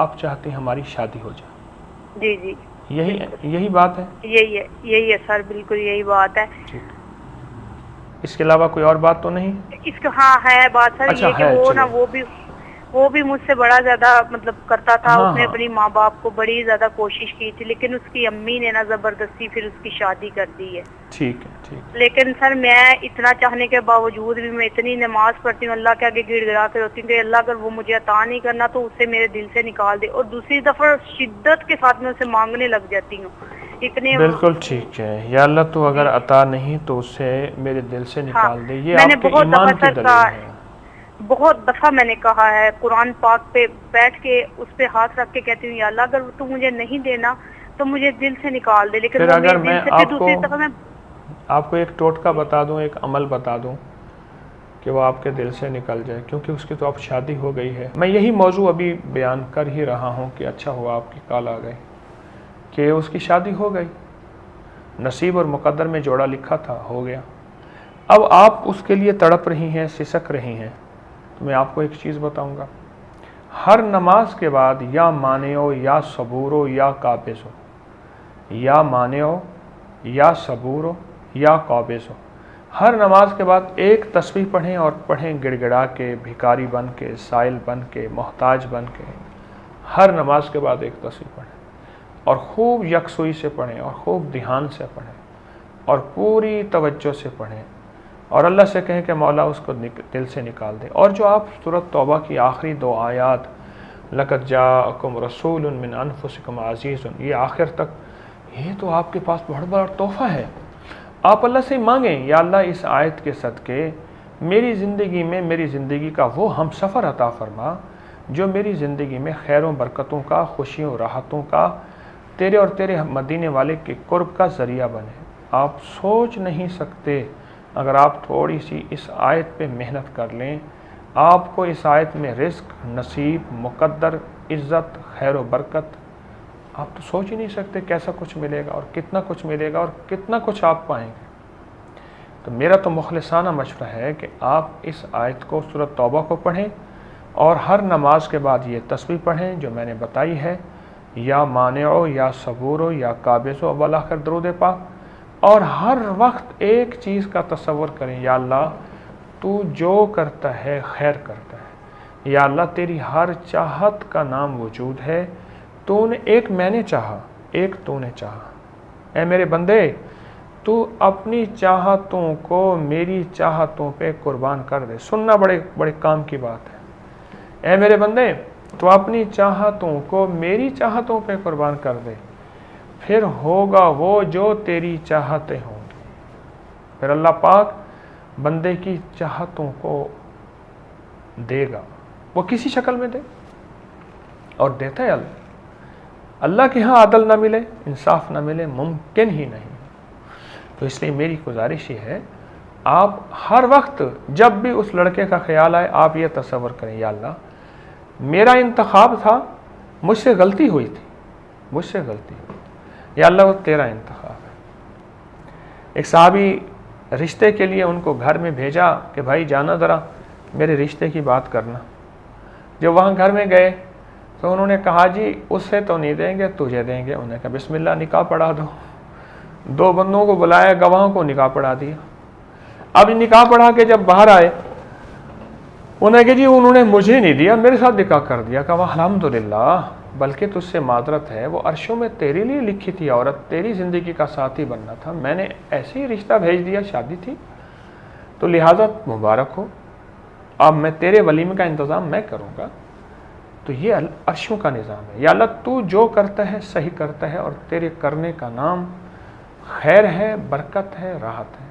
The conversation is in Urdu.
آپ چاہتے ہیں ہماری شادی ہو جائے، جی جی یہی بات ہے؟ یہی ہے سر، بالکل یہی بات ہے۔ ٹھیک، اس کے علاوہ کوئی اور بات تو نہیں؟ اس کا ہاں ہے بات سر اچھا یہ کہ ہے، وہ نا چلو، وہ بھی مجھ سے بڑا زیادہ مطلب کرتا تھا، ہاں اس نے ہاں، اپنی ماں باپ کو بڑی زیادہ کوشش کی تھی، لیکن اس کی امی نے نا زبردستی پھر اس کی شادی کر دی ہے۔ ٹھیک ہے، ٹھیک ہے، لیکن سر میں اتنا چاہنے کے باوجود بھی میں اتنی نماز پڑھتی ہوں، اللہ کے آگے گڑ گڑا کے روتی ہوں کہ اللہ اگر وہ مجھے عطا نہیں کرنا تو اسے میرے دل سے نکال دے، اور دوسری دفعہ شدت کے ساتھ میں اسے مانگنے لگ جاتی ہوں اتنے۔ بالکل ٹھیک ہے، یا اللہ تو اگر جی عطا نہیں تو اسے میرے دل سے ہاں، نکال دے، یہ میں نے آپ کے بہت دفعہ ایمان کی سر دلیل کہا، ہے۔ بہت دفعہ میں نے کہا ہے، قرآن پاک پہ بیٹھ کے اس پہ ہاتھ رکھ کے کہتی ہوں یا اللہ اگر تو مجھے نہیں دینا تو مجھے دل سے نکال دے، لیکن پھر وہ اگر میرے دل میں سے پھر دوسری دفعہ میں آپ کو ایک ٹوٹکا بتا دوں، ایک عمل بتا دوں کہ وہ آپ کے دل سے نکل جائے، کیونکہ اس کی تو اب شادی ہو گئی ہے۔ میں یہی موضوع ابھی بیان کر ہی رہا ہوں کہ اچھا ہوا آپ کی کال آ گئی کہ اس کی شادی ہو گئی، نصیب اور مقدر میں جوڑا لکھا تھا، ہو گیا۔ اب آپ اس کے لیے تڑپ رہی ہیں، سسک رہی ہیں، تو میں آپ کو ایک چیز بتاؤں گا، ہر نماز کے بعد یا مانعو یا صبورو یا قابض ہو، یا مانعو یا صبورو یا قابض ہو، ہر نماز کے بعد ایک تسبیح پڑھیں، اور پڑھیں گڑ گڑا کے، بھکاری بن کے، سائل بن کے، محتاج بن کے، ہر نماز کے بعد ایک تسبیح پڑھیں، اور خوب یکسوئی سے پڑھیں، اور خوب دھیان سے پڑھیں، اور پوری توجہ سے پڑھیں، اور اللہ سے کہیں کہ مولا اس کو دل سے نکال دے۔ اور جو آپ سورۃ توبہ کی آخری دو آیات لَقَدْ جَاءَكُمْ رَسُولٌ مِّنْ أَنفُسِكُمْ عَزِيزٌ، یہ آخر تک، یہ تو آپ کے پاس بہت بڑا تحفہ ہے۔ آپ اللہ سے مانگیں، یا اللہ اس آیت کے صدقے میری زندگی میں میری زندگی کا وہ ہم سفر عطا فرما جو میری زندگی میں خیر و برکتوں کا، خوشیوں و راحتوں کا، تیرے اور تیرے مدینے والے کے قرب کا ذریعہ بنے۔ آپ سوچ نہیں سکتے، اگر آپ تھوڑی سی اس آیت پہ محنت کر لیں، آپ کو اس آیت میں رزق، نصیب، مقدر، عزت، خیر و برکت، آپ تو سوچ ہی نہیں سکتے کیسا کچھ ملے گا، اور کتنا کچھ ملے گا، اور کتنا کچھ آپ پائیں گے۔ تو میرا تو مخلصانہ مشورہ ہے کہ آپ اس آیت کو، سورۃ توبہ کو پڑھیں، اور ہر نماز کے بعد یہ تسبیح پڑھیں جو میں نے بتائی ہے، یا مانعو یا صبورو یا قابضو بالآخر درود پاک، اور ہر وقت ایک چیز کا تصور کریں، یا اللہ تو جو کرتا ہے خیر کرتا ہے، یا اللہ تیری ہر چاہت کا نام وجود ہے، تو نے ایک میں نے چاہا، ایک تو نے چاہا، اے میرے بندے تو اپنی چاہتوں کو میری چاہتوں پہ قربان کر دے۔ سننا بڑے بڑے کام کی بات ہے، اے میرے بندے تو اپنی چاہتوں کو میری چاہتوں پہ قربان کر دے، پھر ہوگا وہ جو تیری چاہتیں ہوں گی۔ پھر اللہ پاک بندے کی چاہتوں کو دے گا، وہ کسی شکل میں دے، اور دیتا ہے اللہ۔ اللہ کے ہاں عدل نہ ملے، انصاف نہ ملے، ممکن ہی نہیں۔ تو اس لیے میری گزارش یہ ہے، آپ ہر وقت جب بھی اس لڑکے کا خیال آئے، آپ یہ تصور کریں، یا اللہ میرا انتخاب تھا، مجھ سے غلطی ہوئی تھی، مجھ سے غلطی ہوئی، یا اللہ وہ تیرا انتخاب ہے۔ ایک صحابی رشتے کے لیے ان کو گھر میں بھیجا کہ بھائی جانا ذرا میرے رشتے کی بات کرنا۔ جب وہاں گھر میں گئے تو انہوں نے کہا جی اس سے تو نہیں دیں گے، تجھے دیں گے۔ انہوں نے کہا بسم اللہ نکاح پڑھا دو۔ دو بندوں کو بلایا، گواہوں کو نکاح پڑھا دیا۔ اب نکاح پڑھا کے جب باہر آئے، انہوں نے کہا جی انہوں نے مجھے نہیں دیا، میرے ساتھ نکاح کر دیا۔ کہا الحمدللہ، بلکہ تجھ سے معذرت ہے، وہ عرشوں میں تیرے لیے لکھی تھی عورت، تیری زندگی کا ساتھی بننا تھا، میں نے ایسے ہی رشتہ بھیج دیا، شادی تھی، تو لہٰذا مبارک ہو، اب میں تیرے ولیمے کا انتظام میں کروں گا۔ تو یہ عرشوں کا نظام ہے، یا اللہ تو جو کرتا ہے صحیح کرتا ہے، اور تیرے کرنے کا نام خیر ہے، برکت ہے، راحت ہے۔